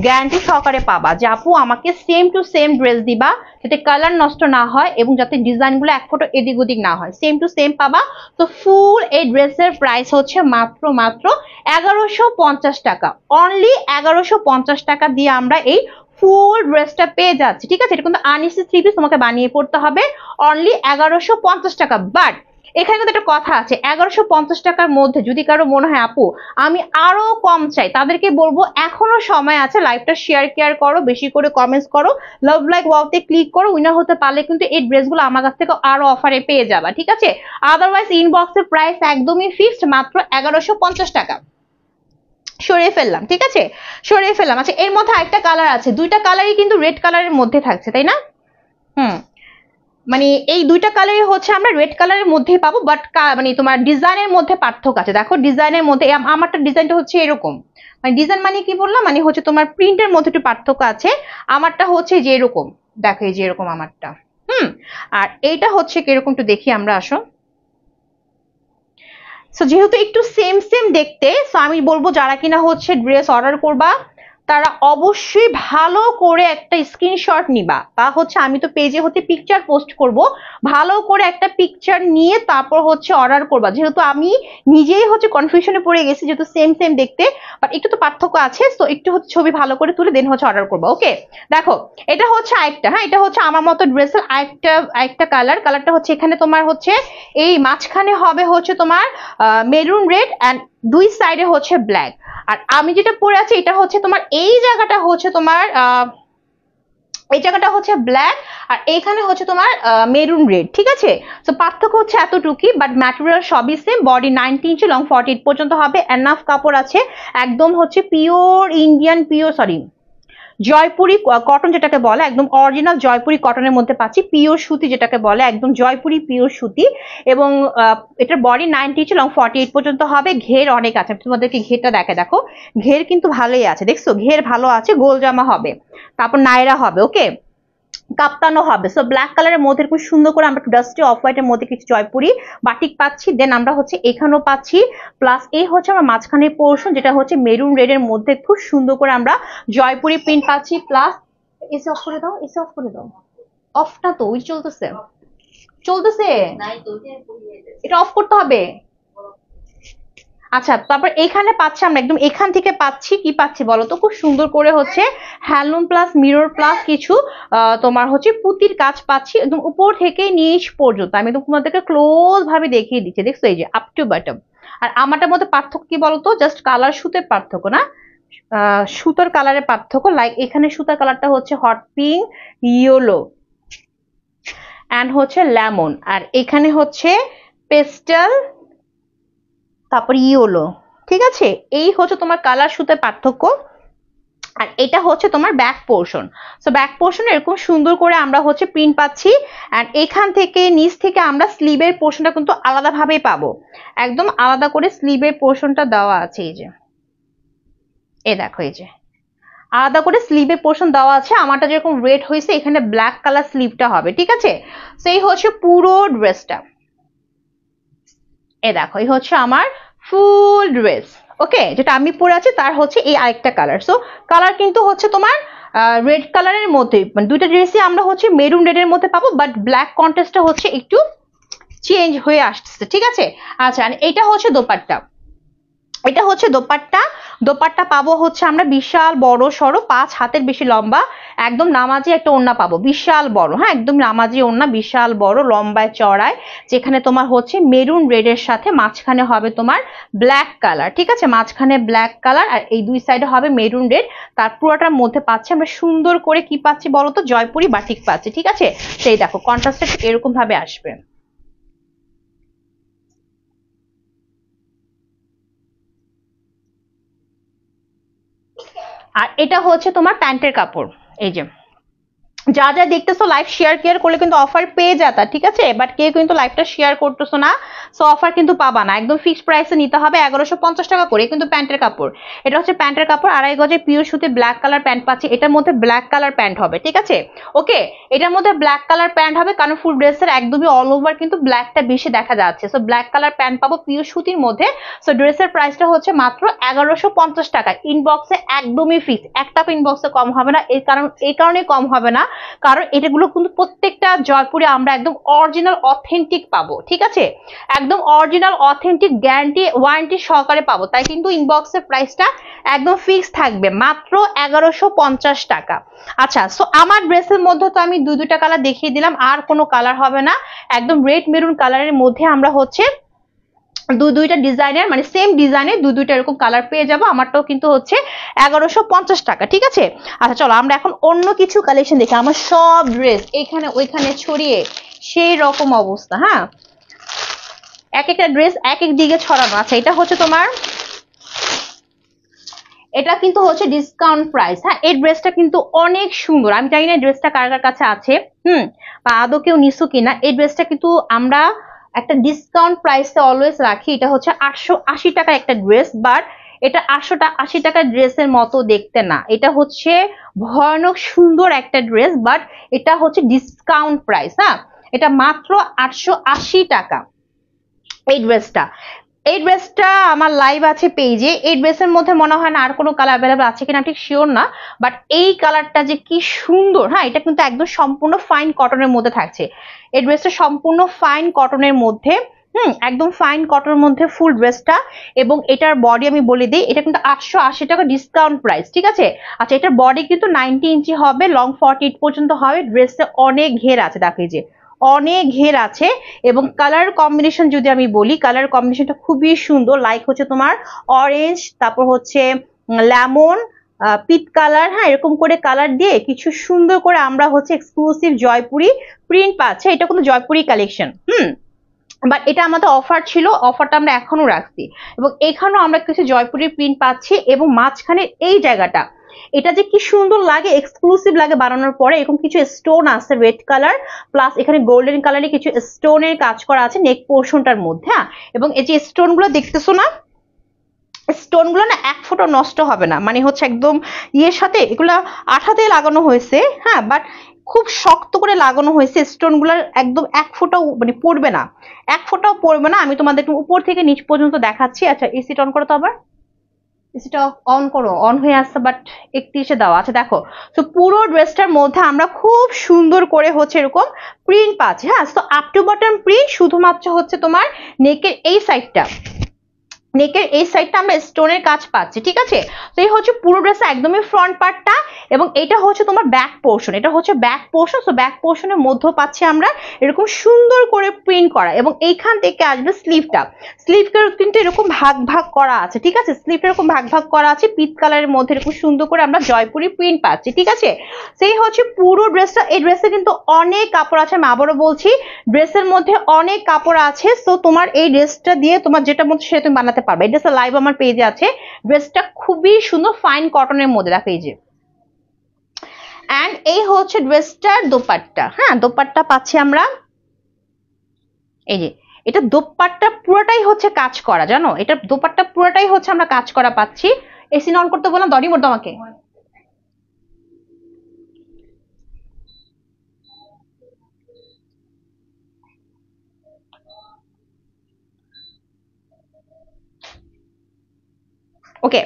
গ্যারান্টি সহকারে পাবা যে আপু আমাকে সেম টু সেম ড্রেস দিবা, যাতে কালার নষ্ট না হয় এবং যাতে ডিজাইনগুলো এক ফটো এদিক ওদিক না হয়, সেম টু সেম পাবা। তো ফুল এই ড্রেসের প্রাইস হচ্ছে মাত্র 1150 টাকা, অনলি 1150 টাকা দিয়ে আমরা এই ফুল ড্রেসটা পেয়ে যাচ্ছি, ঠিক আছে। এটা কিন্তু আনইসি থ্রি পিস, তোমাকে বানিয়ে পড়তে হবে, অনলি 1150 টাকা। বাট এখানে কিন্তু একটা কথা আছে, 1150 টাকার মধ্যে যদি কারো মনে হয় আপু আমি আরো কম চাই, তাদেরকে বলবো এখনো সময় আছে, লাইভটা শেয়ার কেয়ার করো, বেশি করে কমেন্টস করো, লাভ লাইক ওয়াওতে ক্লিক করো, উইনার হতে পারলে কিন্তু এই ড্রেসগুলো আমার কাছ থেকে আরো অফারে পেয়ে যাবা, ঠিক আছে। আদারওয়াইজ ইনবক্সের প্রাইস একদমই ফিক্সড, মাত্র 1150 টাকা। সরিয়ে ফেললাম, ঠিক আছে, সরিয়ে ফেললাম। আচ্ছা এর মধ্যে আরেকটা কালার আছে, দুইটা কালারই কিন্তু রেড কালারের মধ্যে থাকছে, তাই না? মানে এই দুইটা কালারই হচ্ছে আমরা রেড কালারের মধ্যেই পাবো, বাট মানে তোমার ডিজাইনের মধ্যে পার্থক্য আছে। দেখো ডিজাইনের মধ্যে আমারটা ডিজাইনটা হচ্ছে এরকম, মানে ডিজাইন মানে কি বললাম, মানে হচ্ছে তোমার প্রিন্টের মধ্যে একটু পার্থক্য আছে। আমারটা হচ্ছে যে এরকম, দেখো এই যে এরকম আমারটা, আর এইটা হচ্ছে কিরকম একটু দেখি আমরা, আসো। সো যেহেতু একটু সেম সেম দেখতে, সো আমি বলবো যারা কিনা হচ্ছে ড্রেস অর্ডার করবা তারা অবশ্যই ভালো করে একটা স্ক্রিনশট নিবা, বা হচ্ছে আমি তো পেজে হচ্ছে পিকচার পোস্ট করব, ভালো করে একটা পিকচার নিয়ে তারপর হচ্ছে অর্ডার করবা। যেহেতু আমি নিজেই হচ্ছে কনফিউশনে পড়ে গেছি, যেহেতু সেম সেম দেখতে বাট একটু তো পার্থক্য আছে, তো একটু হচ্ছে ছবি ভালো করে তুলে দেন হচ্ছে অর্ডার করবা, ওকে। দেখো এটা হচ্ছে আরেকটা, হ্যাঁ এটা হচ্ছে আমার মতো ড্রেসের আরেকটা কালারটা হচ্ছে এখানে তোমার হচ্ছে এই মাঝখানে হবে হচ্ছে তোমার মেরুন রেড অ্যান্ড দুই সাইডে হচ্ছে ব্ল্যাক। আর আমি যেটা পরে আছি এটা হচ্ছে তোমার এই জায়গাটা হচ্ছে তোমার এই জায়গাটা হচ্ছে ব্ল্যাক, আর এইখানে হচ্ছে তোমার মেরুন রেড, ঠিক আছে। তো পার্থক্য হচ্ছে এতটুকুই, বাট ম্যাটেরিয়াল সবই সেম। বডি 90 ইঞ্চি, লং 48 পর্যন্ত হবে, এনাফ কাপড় আছে, একদম হচ্ছে পিওর ইন্ডিয়ান, জয়পুরি কটন যেটাকে বলে, একদম অরিজিনাল জয়পুরি কটনের মধ্যে পাচ্ছি, পিওর সুতি যেটাকে বলে, একদম জয়পুরি পিওর সুতি। এবং এটার বডি 90 ইঞ্চি, লং 48 পর্যন্ত হবে। ঘের অনেক আছে, তোমাদেরকে ঘেরটা দেখো, ঘের কিন্তু ভালোই আছে, দেখছো ঘের ভালো আছে। গোল জামা হবে, তারপর নায়রা হবে, ওকে, কাপ্তানো হবে। সো ব্ল্যাক কালারের মধ্যে খুব সুন্দর করে আমরা ডাস্টি অফ হোয়াইটের মধ্যে কিছু জয়পুরি বাটিক পাচ্ছি, দেন আমরা হচ্ছে এখানেও পাচ্ছি, প্লাস এই হচ্ছে আমার মাঝখানের পোর্শন যেটা হচ্ছে মেরুন রেড এর মধ্যে খুব সুন্দর করে আমরা জয়পুরি প্রিন্ট পাচ্ছি। প্লাস এসে অফ করে দাও, এসে অফ করে দাও, অফটা তো ওই চলতেছে, এটা অফ করতে হবে। আচ্ছা তারপর এখানে পাচ্ছি আমরা, একদম এখান থেকে পাচ্ছি কি পাচ্ছি বলতো, খুব সুন্দর করে হচ্ছে হ্যান্ডলুম প্লাস মিরর প্লাস কিছু তোমার হচ্ছে পুতির কাজ পাচ্ছি, একদম উপর থেকে নিচ পর্যন্ত। আমি তো তোমাদেরকে ক্লোজ ভাবে দেখিয়ে দিচ্ছি, দেখছো এই যে আপ টু বটম। আর আমারটার মধ্যে পার্থক্য কি বলতো, জাস্ট কালার সুতের পার্থক্য না, সুতার কালারের পার্থক্য। লাইক এখানে সুতার কালারটা হচ্ছে হট পিঙ্ক, ইয়েলো অ্যান্ড হচ্ছে লেমন, আর এখানে হচ্ছে পেস্টেল, তারপর ইয়েলো, ঠিক আছে। এই হচ্ছে তোমার কালার সুতের পার্থক্য। আর এটা হচ্ছে তোমার back portion. So back portion এরকম সুন্দর করে আমরা হচ্ছে প্রিন্ট পাচ্ছি, এন্ড এখান থেকে নিচ থেকে আমরা স্লিভের পোর্শনটা কিন্তু আলাদাভাবেই পাবো, একদম আলাদা করে স্লিভের পোর্শনটা দেওয়া আছে, এই যে এই দেখো, এই যে আলাদা করে স্লিভের পোর্শন দেওয়া আছে। আমারটা যেরকম রেড হয়েছে এখানে ব্ল্যাক কালার স্লিভটা হবে, ঠিক আছে। সেই হচ্ছে পুরো ড্রেসটা, এ দেখো এই হচ্ছে আমার ফুল ড্রেস, ওকে, যেটা আমি পরে আছি তার হচ্ছে এই আরেকটা কালার। সো কালার কিন্তু হচ্ছে তোমার রেড কালারের মধ্যে, মানে দুইটা ড্রেসই আমরা হচ্ছে মেরুন রেডের মধ্যে পাবো, বাট ব্ল্যাক কন্ট্রাস্টটা হচ্ছে একটু চেঞ্জ হয়ে আসছে, ঠিক আছে। আচ্ছা, এটা হচ্ছে দোপাট্টা, এটা হচ্ছে দোপাট্টা। দোপাট্টা পাবো হচ্ছে আমরা বিশাল বড় সড়ো, 5 হাতের বেশি লম্বা, একদম নামাজি একটা ওড়না পাবো, বিশাল বড়, হ্যাঁ একদম নামাজি ওড়না, বিশাল বড় লম্বায় চড়ায়, যেখানে তোমার হচ্ছে মেরুন রেডের সাথে মাঝখানে হবে তোমার ব্ল্যাক কালার, ঠিক আছে, মাঝখানে ব্ল্যাক কালার আর এই দুই সাইডে হবে মেরুন রেড। তার পুরোটার মধ্যে পাচ্ছি আমরা সুন্দর করে কি পাচ্ছি বলতো, জয়পুরি বাটিক পাচ্ছি, ঠিক আছে। সেই দেখো কন্ট্রাস্টটা এরকম ভাবে আসবে। আর এটা হচ্ছে তোমার প্যান্টের কাপড়। এই যে যা যা দেখতেছো লাইভ শেয়ার কেয়ার করলে কিন্তু অফার পেয়ে যাতা, ঠিক আছে, বাট কেউ কিন্তু লাইভটা শেয়ার করতেছো না, সো অফার কিন্তু পাবা না, একদম ফিক্সড প্রাইসে নিতে হবে 1150 টাকা করে কিন্তু প্যান্টের কাপড়। এটা হচ্ছে প্যান্টের কাপড়, 2.5 গজে পিওর সুতি ব্ল্যাক কালার প্যান্ট পাচ্ছি, এটার মধ্যে ব্ল্যাক কালার প্যান্ট হবে, ঠিক আছে। ওকে, এটার মধ্যে ব্ল্যাক কালার প্যান্ট হবে কারণ ফুল ড্রেসের একদমই অল ওভার কিন্তু ব্ল্যাকটা বেশি দেখা যাচ্ছে, সো ব্ল্যাক কালার প্যান্ট পাবো পিওর সুতির মধ্যে। সো ড্রেসের প্রাইসটা হচ্ছে মাত্র 1150 টাকা। ইনবক্সে একদমই ফিক্স, এক টাকা ইনবক্সে কম হবে না, এই কারণে কম হবে না কারণ এটাগুলো কিন্তু প্রত্যেকটা জয়পুরে আমরা একদম অরিজিনাল অথেন্টিক পাবো, ঠিক আছে, একদম অরিজিনাল অথেন্টিক গ্যারান্টি ওয়ারেন্টি সহকারে পাবো, তাই কিন্তু ইনবক্সের প্রাইসটা একদম ফিক্স থাকবে মাত্র 1150 টাকা। আচ্ছা, সো আমার ড্রেসের মধ্যে তো আমি দুইটা কালার দেখিয়ে দিলাম, আর কোনো কালার হবে না, একদম রেড মেরুন কালারের মধ্যে আমরা হচ্ছে দুইটা ডিজাইনের, মানে সেম ডিজাইনের দুইটা এরকম কালার পেয়ে যাবো। আমারটাও কিন্তু হচ্ছে 1150 টাকা, ঠিক আছে। আচ্ছা চলো আমরা এখন অন্য কিছু কালেকশন দেখি। আমার সব ড্রেস এখানে ওইখানে ছড়িয়ে সেই রকম অবস্থা, হ্যাঁ এক একটা ড্রেস এক এক দিকে ছড়ানো। আচ্ছা, এটা হচ্ছে তোমার, এটা কিন্তু হচ্ছে ডিসকাউন্ট প্রাইস, হ্যাঁ এই ড্রেসটা কিন্তু অনেক সুন্দর, আমি জানি না ড্রেসটা কার কার কাছে আছে, বা আদৌ কেউ নিছো কিনা। এই ড্রেসটা কিন্তু আমরা একটা ডিসকাউন্ট প্রাইসে অলওয়েজ রাখি, এটা হচ্ছে 880 টাকা একটা ড্রেস, বাট এটা 880 টাকা ড্রেসের মতো দেখতে না, এটা হচ্ছে ভয়ানক সুন্দর একটা ড্রেস, বাট এটা হচ্ছে ডিসকাউন্ট প্রাইস, হ্যাঁ এটা মাত্র 880 টাকা এই ড্রেসটা। এই ড্রেসটা আমার লাইভ আছে পেজে, এই ড্রেসের মধ্যে মনে হয় না আর কোনো কালার অ্যাভেলেবল আছে কিনা ঠিক শিওর না, বাট এই কালারটা যে কি সুন্দর, হ্যাঁ এটা কিন্তু একদম সম্পূর্ণ ফাইন কটনের মধ্যে থাকছে, এই ড্রেসটা সম্পূর্ণ ফাইন কটনের মধ্যে, একদম ফাইন কটনের মধ্যে ফুল ড্রেসটা। এবং এটার বডি আমি বলে দিই, এটা কিন্তু 880 টাকা ডিসকাউন্ট প্রাইস, ঠিক আছে। আচ্ছা, এটার বডি কিন্তু 90 ইঞ্চি হবে, লং 48 পর্যন্ত হবে, ড্রেসে অনেক ঘের আছে, দেখো এই যে অনেক ঘের আছে। এবং কালার কম্বিনেশন যদি আমি বলি, কালার কম্বিনেশনটা খুবই সুন্দর, লাইক হচ্ছে তোমার অরেঞ্জ, তারপর হচ্ছে লেমন, পিট কালার, হ্যাঁ এরকম করে কালার দিয়ে কিছু সুন্দর করে আমরা হচ্ছে এক্সক্লুসিভ জয়পুরি প্রিন্ট পাচ্ছে, এটা কিন্তু জয়পুরি কালেকশন, বাট এটা আমাদের অফার ছিল, অফারটা আমরা এখনো রাখছি। এবং এখানেও আমরা কিছু জয়পুরের প্রিন্ট পাচ্ছি, এবং মাঝখানে এই জায়গাটা এটা যে কি সুন্দর লাগে, এক্সক্লুসিভ লাগে বানানোর পরে, এরকম কিছু স্টোন আছে রেড কালার, প্লাস এখানে গোল্ডেন কালারে কিছু স্টোনের কাজ করা আছে নেক পোর্শনটার মধ্যে, হ্যাঁ এবং এই যে স্টোন গুলো দেখতেছো না, স্টোন গুলো না এক ফোঁটা নষ্ট হবে না, মানে হচ্ছে একদম ইয়ের সাথে এগুলা আঠাতে লাগানো হয়েছে, হ্যাঁ বাট খুব শক্ত করে লাগানো হয়েছে, স্টোন গুলার একদম এক ফোঁটাও মানে পড়বে না, এক ফোঁটাও পড়বে না। আমি তোমাদের উপর থেকে নিচ পর্যন্ত দেখাচ্ছি। আচ্ছা এসিটা অন করো তো, আবার এসিটা অন করো, অন হয়ে আসছে বাট 31-এ দেওয়া আছে, দেখো। তো পুরো ড্রেসটার মধ্যে আমরা খুব সুন্দর করে হচ্ছে এরকম প্রিন্ট পাচ্ছি, হ্যাঁ তো আপ টু বটম প্রিন্ট, শুধুমাত্র হচ্ছে তোমার নেকের এই সাইডটা, নেকের এই সাইডটা আমরা স্টোনের কাজ পাচ্ছি, ঠিক আছে। তো এই হচ্ছে পুরো ড্রেস একদমই ফ্রন্ট পার্টটা, এবং এটা হচ্ছে তোমার ব্যাক পোর্শন, এটা হচ্ছে ব্যাক পোর্শন। তো ব্যাক পোর্শনের মধ্যে পাচ্ছি আমরা এরকম সুন্দর করে প্রিন্ট করা, এবং এইখান থেকে আসবে স্লিভটা, স্লিভটা কিন্তু এরকম ভাগ ভাগ করা আছে, ঠিক আছে, স্লিভটা এরকম ভাগ ভাগ করা আছে পিচ কালারের মধ্যে, এরকম সুন্দর করে আমরা জয়পুরি প্রিন্ট পাচ্ছি, ঠিক আছে। সেই হচ্ছে পুরো ড্রেসটা। এই ড্রেসে কিন্তু অনেক কাপড় আছে, আমি আবারও বলছি ড্রেসের মধ্যে অনেক কাপড় আছে, সো তোমার এই ড্রেসটা দিয়ে তোমার যেটা মধ্যে সেটা তুমি বানাতে পারবে। এই ড্রেসটা লাইভ আমার পেজে আছে, ড্রেসটা খুবই সুন্দর ফাইন কটনের মধ্যে, দেখো এই যে। এন্ড এই হচ্ছে ড্রেসটার দোপাট্টা, হ্যাঁ দোপাট্টা পাচ্ছি আমরা এই যে, এটা দোপাট্টা পুরোটাই হচ্ছে কাজ করা, জানো এটা দোপাট্টা পুরোটাই হচ্ছে আমরা কাজ করা পাচ্ছি। এসি অন করতে বললাম, দড়ি মধ্যে আমাকে ওকে,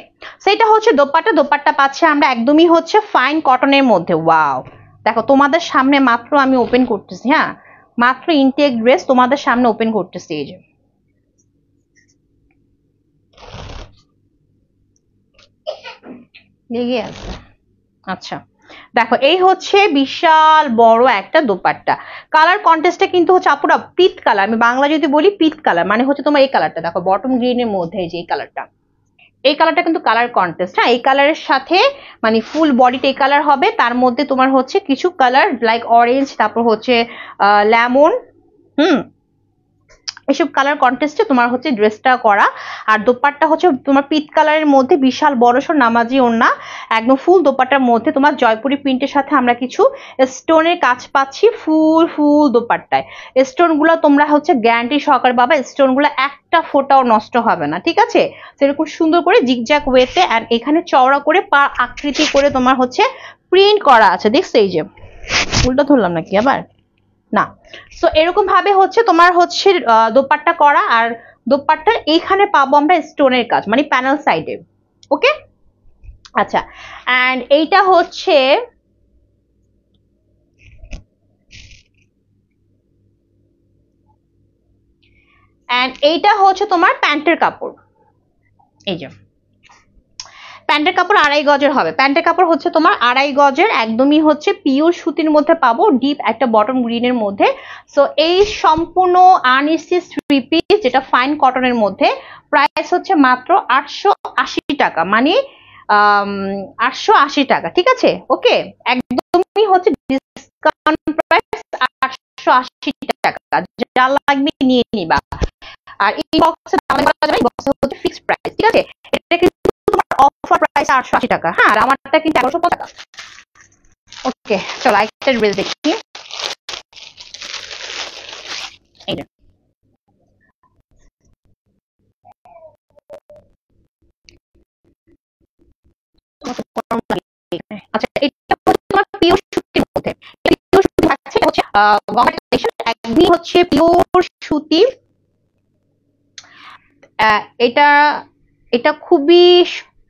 সেটা হচ্ছে দোপাট্টা। দোপাট্টা পাচ্ছে আমরা একদমই হচ্ছে ফাইন কটনের মধ্যে। ওয়াও, দেখো তোমাদের সামনে মাত্র আমি ওপেন করতেছি, হ্যাঁ মাত্র ইনটেক ড্রেস তোমাদের সামনে ওপেন করতেছি। এই যে লেগে আছে। আচ্ছা দেখো, এই হচ্ছে বিশাল বড় একটা দোপাট্টা। কালার কন্টেস্টটা কিন্তু হচ্ছে আপুরা পিট কালার, আমি বাংলা যদি বলি পিট কালার মানে হচ্ছে তোমার এই কালারটা দেখো, বটম গ্রিনের মধ্যে এই যে এই কালারটা, এই কালারটা কিন্তু কালার কন্টেস্ট। হ্যাঁ, এই কালারের সাথে মানে ফুল বডিতে এই কালার হবে, তার মধ্যে তোমার হচ্ছে কিছু কালার লাইক অরেঞ্জ, তারপর হচ্ছে লেমন, এসব কালার কন্টেস্টে তোমার হচ্ছে ড্রেসটা করা। আর দোপাট্টা হচ্ছে তোমার পিট কালারের মধ্যে বিশাল বড়সড় নামাজি ওড়না, একদম ফুল দোপাট্টার মধ্যে তোমার জয়পুরি প্রিন্টের সাথে আমরা কিছু স্টোনের কাজ পাচ্ছি ফুল ফুল দোপাট্টায়। স্টোন গুলো তোমরা হচ্ছে গ্যারান্টি সহকারে পাবে, স্টোন গুলো একটা ফোঁটাও নষ্ট হবে না, ঠিক আছে। সেরকম সুন্দর করে জিগজ্যাগ ওয়েতে, আর এখানে চওড়া করে পা আকৃতি করে তোমার হচ্ছে প্রিন্ট করা আছে, দেখছো এই যে উল্টো ধরলাম নাকি আবার না। সো এরকম ভাবে হচ্ছে তোমার হচ্ছে দোপাট্টা করা, আর দোপাট্টার এইখানে পাবো আমরা স্টোনের কাজ মানে প্যানেল সাইডে। ওকে, আচ্ছা, এন্ড এইটা হচ্ছে তোমার প্যান্টের কাপড়। এই যে প্যান্টের কাপড় 2.5 গজের হবে। প্যান্টের কাপড় হচ্ছে তোমার 2.5 গজের, একদমই হচ্ছে পিওর সুতির মধ্যে পাবো, ডিপ একটা বটম গ্রিনের মধ্যে। সো এই সম্পূর্ণ আনস্টিচ থ্রি পিস যেটা ফাইন কটনের মধ্যে, প্রাইস হচ্ছে মাত্র 880 টাকা, মানে 880 টাকা, ঠিক আছে। ওকে, একদমই হচ্ছে ডিসকাউন্ট প্রাইস 880 টাকা, যা লাগবে নিয়ে নিবা। আর এই বক্সে বক্সে হচ্ছে ফিক্সড প্রাইস, ঠিক আছে। এটা কিন্তু তোমার অফার প্রাইস 880 টাকা, হ্যাঁ, আর আমারটা কিন্তু 1150 টাকা। ওকে, চলো একটা ড্রেস দেখি। এই যে আচ্ছা, এটা হচ্ছে তোমার পিওর সুতির মধ্যে, পিওর সুতি থাকছে হচ্ছে গমের কালেকশন, একদমই হচ্ছে পিওর সুতি। এটা এটা খুবই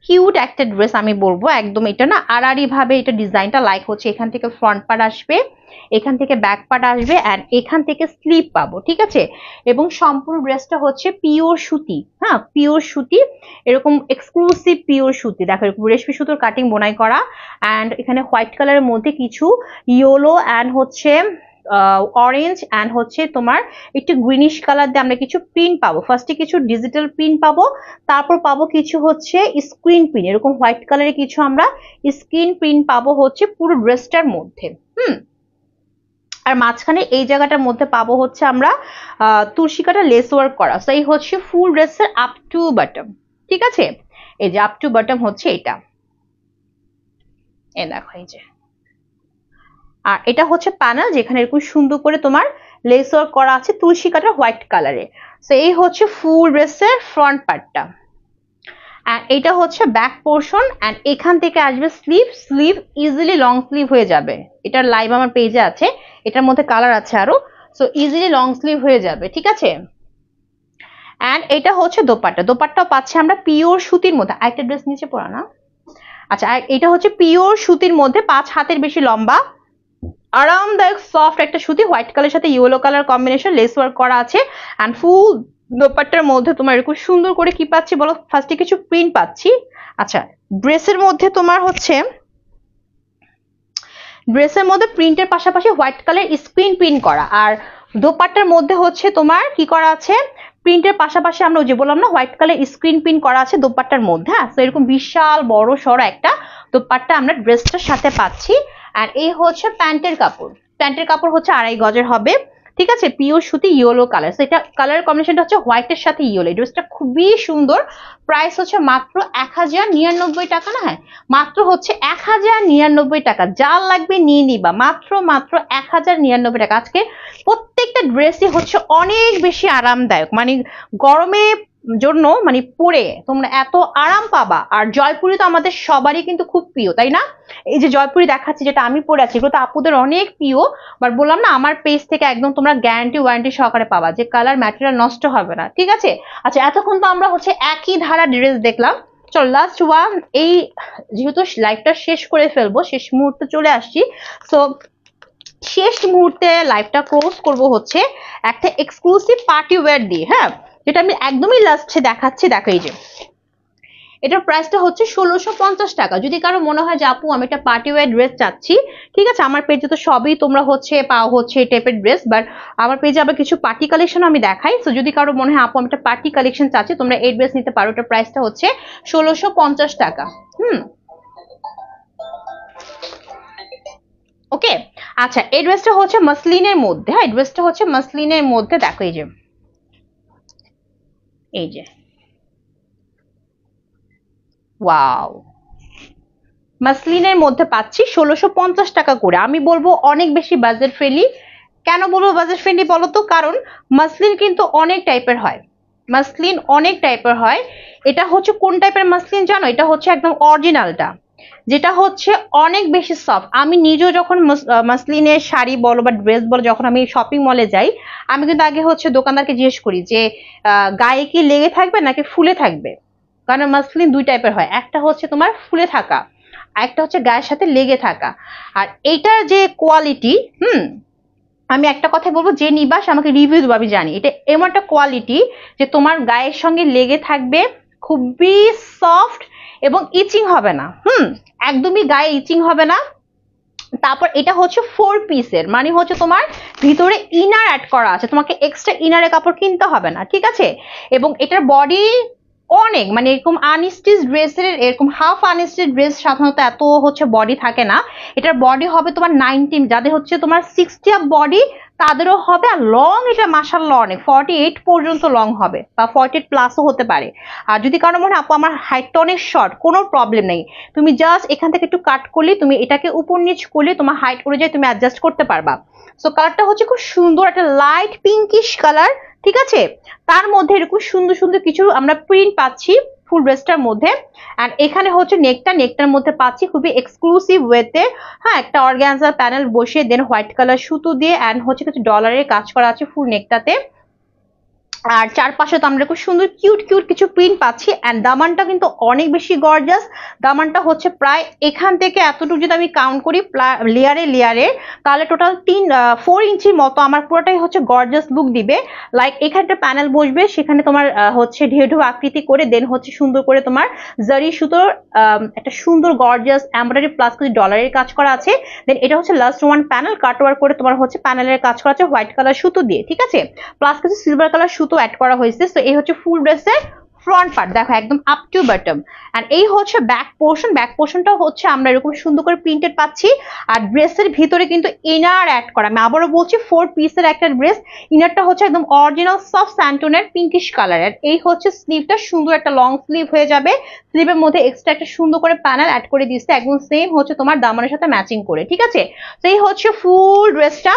কিউট একটা ড্রেস আমি বলবো, একদম এটা না আড়াআড়ি ভাবে এটা ডিজাইনটা লাইক হচ্ছে, এখান থেকে ফ্রন্ট পার্ট আসবে, এখান থেকে ব্যাক পার্ট আসবে, এন্ড এখান থেকে স্লিপ পাবো, ঠিক আছে। এবং সম্পূর্ণ ড্রেসটা হচ্ছে পিওর সুতি, হ্যাঁ পিওর সুতি, এরকম এক্সক্লুসিভ পিওর সুতি, দেখো এরকম রেশমি সুতোর কাটিং বোনাই করা, এন্ড এখানে হোয়াইট কালারের মধ্যে কিছু ইয়েলো এন্ড হচ্ছে অরেঞ্জ এন্ড হচ্ছে তোমার একটু গ্রিনিশ কালার দিয়ে আমরা কিছু প্রিন্ট পাবো। ফার্স্টে কিছু ডিজিটাল প্রিন্ট পাবো, তারপর পাবো কিছু হচ্ছে স্ক্রিন প্রিন্ট, এরকম হোয়াইট কালারের কিছু আমরা স্ক্রিন প্রিন্ট পাবো হচ্ছে পুরো ড্রেসটার মধ্যে। আর মাঝখানে এই জায়গাটার মধ্যে পাবো হচ্ছে আমরা তুলসী কাটা লেস ওয়ার্ক করা। তো এই হচ্ছে ফুল ড্রেসের আপ টু বটম, ঠিক আছে। এই যে আপ টু বটম হচ্ছে এটা, এই দেখো এই যে। আর এটা হচ্ছে প্যানেল, যেখানে এরকম সুন্দর করে তোমার লেস ওয়ার্ক করা আছে তুলসী কাটা হোয়াইট কালারে। তো এই হচ্ছে ফুল ড্রেসের ফ্রন্ট পার্টটা, এন্ড এটা হচ্ছে ব্যাক পোর্শন, এন্ড এখান থেকে আসবে sleeve, sleeve easily long sleeve হয়ে যাবে। এটার লাইভ আমার পেজে আছে, এটার মধ্যে কালার আছে আরো, সো ইজিলি লং স্লিভ হয়ে যাবে, ঠিক আছে। এন্ড এটা হচ্ছে দোপাট্টা, দোপাট্টাও পাচ্ছে আমরা পিওর সুতির মধ্যে। আরেকটা ড্রেস নিচে পড়া না, আচ্ছা, আর এটা হচ্ছে পিওর সুতির মধ্যে 5 হাতের বেশি লম্বা, আরামদায়ক সফট একটা সুতি, হোয়াইট কালারের সাথে yellow colour combination less work করা আছে, এন্ড ফুল দোপাট্টার মধ্যে তোমার এরকম সুন্দর করে কি পাচ্ছি বলো, ফার্স্টে কিছু প্রিন্ট পাচ্ছি। আচ্ছা, ড্রেসের মধ্যে তোমার হচ্ছে ড্রেসের মধ্যে প্রিন্টের পাশাপাশি হোয়াইট কালার স্ক্রিন প্রিন্ট করা, আর দোপাট্টার মধ্যে হচ্ছে তোমার কি করা আছে, প্রিন্টের পাশাপাশি আমরা যে বললাম না হোয়াইট কালার স্ক্রিন প্রিন্ট করা আছে দোপাট্টার মধ্যে। হ্যাঁ, তো এরকম বিশাল বড় সড়ো একটা দোপাট্টা আমরা ড্রেসটার সাথে পাচ্ছি। আর এই হচ্ছে প্যান্টের কাপড়, প্যান্টের কাপড় হচ্ছে 2.5 গজের হবে, ঠিক আছে, পিওর সুতি ইয়েলো কালার। এটা কালার কম্বিনেশনটা হচ্ছে হোয়াইটের সাথে ইয়েলো, এই ড্রেসটা খুবই সুন্দর। প্রাইস হচ্ছে মাত্র 1099 টাকা, না হ্যাঁ মাত্র হচ্ছে 1099 টাকা, যা লাগবে নিয়ে নিবা, মাত্র মাত্র 1099 টাকা। আজকে প্রত্যেকটা ড্রেসই হচ্ছে অনেক বেশি আরামদায়ক, মানে গরমে জন্য মানে পরে তোমরা এত আরাম পাবা। আর জয়পুরি তো আমাদের সবারই কিন্তু খুব প্রিয়, তাই না। এই যে জয়পুরি দেখাচ্ছি যেটা আমি পরে আছি, এগুলো তো আপুদের অনেক প্রিয়, বাট বললাম না আমার পেজ থেকে একদম তোমরা গ্যারান্টি ওয়ারেন্টি সহকারে পাবা যে কালার ম্যাটেরিয়াল নষ্ট হবে না, ঠিক আছে। আচ্ছা, এতক্ষণ তো আমরা হচ্ছে একই ধারা ড্রেস দেখলাম, চলো লাস্ট ওয়ান, এই যেহেতু লাইভটা শেষ করে ফেলবো, শেষ মুহূর্তে চলে আসছি, সো শেষ মুহূর্তে লাইভটা ক্লোজ করব হচ্ছে একটা এক্সক্লুসিভ পার্টি ওয়্যার দিয়ে, হ্যাঁ, যেটা আমি একদমই লাস্টে দেখাচ্ছি। দেখো এই যে এটার প্রাইসটা হচ্ছে 1650 টাকা। যদি কারো মনে হয় যে আপু আমি একটা পার্টি ওয়্যার ড্রেস চাচ্ছি, ঠিক আছে, আমার পেজে তো সবই তোমরা হচ্ছে পাও হচ্ছে এই টাইপের ড্রেস, বাট আমার পেজে আবার কিছু পার্টি কালেকশন আমি দেখাই। সো যদি কারো মনে হয় আপু আমি একটা পার্টি কালেকশন চাচ্ছি, তোমরা এই ড্রেস নিতে পারো। এটার প্রাইসটা হচ্ছে 1650 টাকা। ওকে, আচ্ছা, এই ড্রেসটা হচ্ছে মাসলিনের মধ্যে, হ্যাঁ, এই ড্রেসটা হচ্ছে মাসলিনের মধ্যে। দেখো এই যে এই যে ওয়াও, মাসলিনের মধ্যে পাচ্ছি 1650 টাকা করে। আমি বলবো অনেক বেশি বাজেট ফ্রেন্ডলি। কেন বলবো বাজেট ফ্রেন্ডলি বলো তো? কারণ মাসলিন কিন্তু অনেক টাইপের হয়, মাসলিন অনেক টাইপের হয়। এটা হচ্ছে কোন টাইপের মাসলিন জানো? এটা হচ্ছে একদম অরিজিনালটা, যেটা হচ্ছে অনেক বেশি সফট। আমি নিজেও যখন মাসলিনের শাড়ি বলো বা ড্রেস বলো, যখন আমি শপিং মলে যাই, আমি কিন্তু আগে হচ্ছে দোকানদারকে জিজ্ঞেস করি যে গায়ে কি লেগে থাকবে নাকি ফুলে থাকবে। কারণ মাসলিন দুই টাইপের হয়, একটা হচ্ছে তোমার ফুলে থাকা, একটা হচ্ছে গায়ের সাথে লেগে থাকা। আর এইটার যে কোয়ালিটি, আমি একটা কথা বলবো, যে নিবাস আমাকে রিভিউ দেবো, আমি জানি এটা এমন একটা কোয়ালিটি যে তোমার গায়ের সঙ্গে লেগে থাকবে, খুবই সফট এবং ইচিং হবে না। একদমই গায়ে ইচিং হবে না। তারপর এটা হচ্ছে 4 পিসের, মানে হচ্ছে তোমার ভিতরে ইনার অ্যাড করা আছে, তোমাকে এক্সট্রা ইনারের কাপড় কিনতে হবে না, ঠিক আছে। এবং এটার বডি অনেক, মানে এরকম আনস্টিচ ড্রেসের, এরকম হাফ আনস্টিচ ড্রেস সাধারণত এত হচ্ছে বডি থাকে না। এটার বডি হবে তোমার 19, যাদের হচ্ছে তোমার 60 আপ বডি তাদেরও হবে। আর লং এটা মাশাআল্লাহ অনেক, 48 পর্যন্ত লং হবে, বা 48 প্লাসও হতে পারে। আর যদি কারো মনে আপু আমার হাইটটা অনেক শর্ট, কোনো প্রবলেম নেই, তুমি জাস্ট এখান থেকে একটু কাট করলে, তুমি এটাকে উপর নিচ করলে তোমার হাইট অনুযায়ী তুমি অ্যাডজাস্ট করতে পারবা। সো কালারটা হচ্ছে খুব সুন্দর, একটা লাইট পিঙ্কিশ কালার, ঠিক আছে। তার মধ্যে এরকম সুন্দর সুন্দর কিছু আমরা প্রিন্ট পাচ্ছি ফুল ড্রেসটার মধ্যে। এন্ড এখানে হচ্ছে নেকটার মধ্যে পাচ্ছি খুবই এক্সক্লুসিভ ওয়েতে, হ্যাঁ, একটা অর্গানজার প্যানেল বসিয়ে দেন হোয়াইট কালার সুতো দিয়ে, এন্ড হচ্ছে কিছু ডলারের কাজ করা আছে ফুল নেকটাতে। আর চারপাশে তো আমরা খুব সুন্দর কিউট কিউট কিছু প্রিন্ট পাচ্ছি। এন্ড দামানটা কিন্তু অনেক বেশি গর্জাস। দামানটা হচ্ছে প্রায় এখান থেকে এতটুকু যদি আমি কাউন্ট করি লেয়ারে, তাহলে টোটাল 4 ইঞ্চির মতো আমার পুরোটাই হচ্ছে গর্জাস লুক দিবে। লাইক এখানে একটা প্যানেল বসবে, সেখানে তোমার হচ্ছে ঢেউ ঢেউ আকৃতি করে দেন হচ্ছে সুন্দর করে তোমার জারি সুতোর একটা সুন্দর গর্জাস এমব্রয়ডারি প্লাস কিছু ডলারের কাজ করা আছে। দেন এটা হচ্ছে লাস্ট ওয়ান প্যানেল, কাটওয়ার্ক করে তোমার হচ্ছে প্যানেলের কাজ করা আছে হোয়াইট কালার সুতো দিয়ে, ঠিক আছে, প্লাস কিছু সিলভার কালার সুতো অ্যাড করা হয়েছে। সো এই হচ্ছে ফুল ড্রেসের ফ্রন্ট পার্ট, দেখো একদম আপ টু বটম। এন্ড এই হচ্ছে ব্যাক পোর্শনটা হচ্ছে আমরা এরকম সুন্দর করে প্রিন্টেড পাচ্ছি। আর ড্রেসের ভিতরে কিন্তু ইনার অ্যাড করা, আমি আবারও বলছি 4 পিসের একটা ড্রেস। ইনারটা হচ্ছে একদম অরিজিনাল সফট স্যান্টনের পিঙ্কিশ কালারের। এই হচ্ছে স্লিভটা, সুন্দর একটা লং স্লিভ হয়ে যাবে। স্লিভের মধ্যে এক্সট্রা একটা সুন্দর করে প্যানেল অ্যাড করে দিচ্ছে, একদম সেম হচ্ছে তোমার দামানের সাথে ম্যাচিং করে, ঠিক আছে। তো এই হচ্ছে ফুল ড্রেসটা।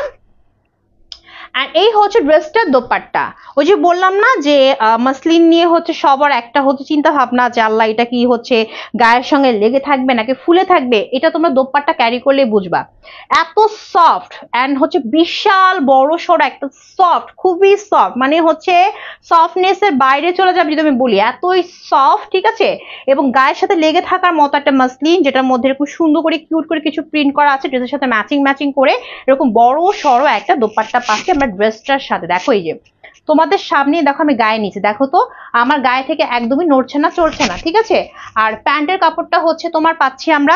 আর এই হচ্ছে ড্রেসটার দোপাট্টা। ওই যে বললাম না যে মাসলিন নিয়ে হচ্ছে সবার একটা হচ্ছে চিন্তা ভাবনা যে আল্লাহ এটা কি হচ্ছে গায়ের সঙ্গে লেগে থাকবে নাকি ফুলে থাকবে, এটা তোমরা দোপাট্টা ক্যারি করলে বুঝবা। এত সফট এন্ড হচ্ছে বিশাল বড় সড়ো একটা সফট, খুবই সফট, মানে হচ্ছে সফটনেস এর বাইরে চলে যাবে যদি আমি বলি, এতই সফট, ঠিক আছে। এবং গায়ের সাথে লেগে থাকার মতো একটা মাসলিন, যেটার মধ্যে এরকম সুন্দর করে কিউট করে কিছু প্রিন্ট করা আছে, ড্রেসের সাথে ম্যাচিং করে এরকম বড় সড়ো একটা দোপাট্টা পাচ্ছি আমরা ড্রেসটার সাথে। দেখো এই যে তোমাদের সামনে, দেখো আমি গায়ে নিচে, দেখো তো আমার গায়ে থেকে একদমই নড়ছে না চড়ছে না, ঠিক আছে। আর প্যান্টের কাপড়টা হচ্ছে তোমার পাচ্ছি আমরা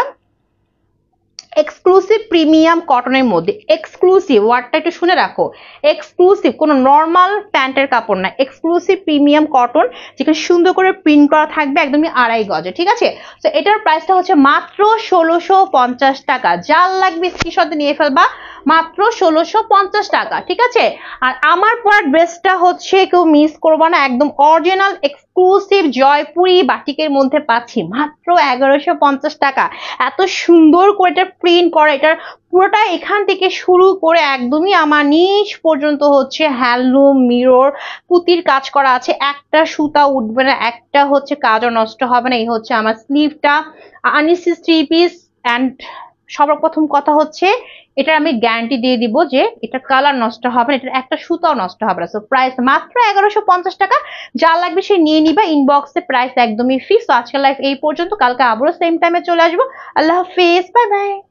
এক্সক্লুসিভ প্রিমিয়াম কটনের মধ্যে। এক্সক্লুসিভ ওয়ার্ডটা একটু শুনে রাখো, এক্সক্লুসিভ, কোনো নর্মাল প্যান্টের কাপড় না, এক্সক্লুসিভ প্রিমিয়াম কটন, যেখানে সুন্দর করে প্রিন্ট করা থাকবে একদমই 2.5 গজে, ঠিক আছে। তো এটার প্রাইসটা হচ্ছে মাত্র 1650 টাকা। যার লাগবে স্ক্রিনশট নিয়ে ফেলবা, মাত্র 1650 টাকা, ঠিক আছে। আর আমার পরা ড্রেসটা হচ্ছে কেউ মিস করবা না, একদম অরিজিনাল এক্সক্লুসিভ জয়পুরি বাটিকের মধ্যে পাচ্ছি মাত্র 1150 টাকা। এত সুন্দর করে এটা প্রিন্ট করা, এটার পুরোটা এখান থেকে শুরু করে একদমই আমার নিচ পর্যন্ত হচ্ছে হ্যান্ডলুম মিরর পুতির কাজ করা আছে, একটা সুতা উঠবে না, একটা হচ্ছে কাজও নষ্ট হবে না। এই হচ্ছে আমার স্লিভটা, আনিসি 3 পিস এন্ড সর্বপ্রথম কথা হচ্ছে এটার আমি গ্যারান্টি দিয়ে দিব যে এটা কালার নষ্ট হবে না, এটার একটা সুতাও নষ্ট হবে না। সো প্রাইস মাত্র 1150 টাকা। যা লাগবে সে নিয়ে নিবা ইনবক্সে, প্রাইস একদমই ফিক্স। তো আজকের লাইফ এই পর্যন্ত, কালকে আবারও সেম টাইমে চলে আসবো। আল্লাহ হাফিজ, বাই বাই।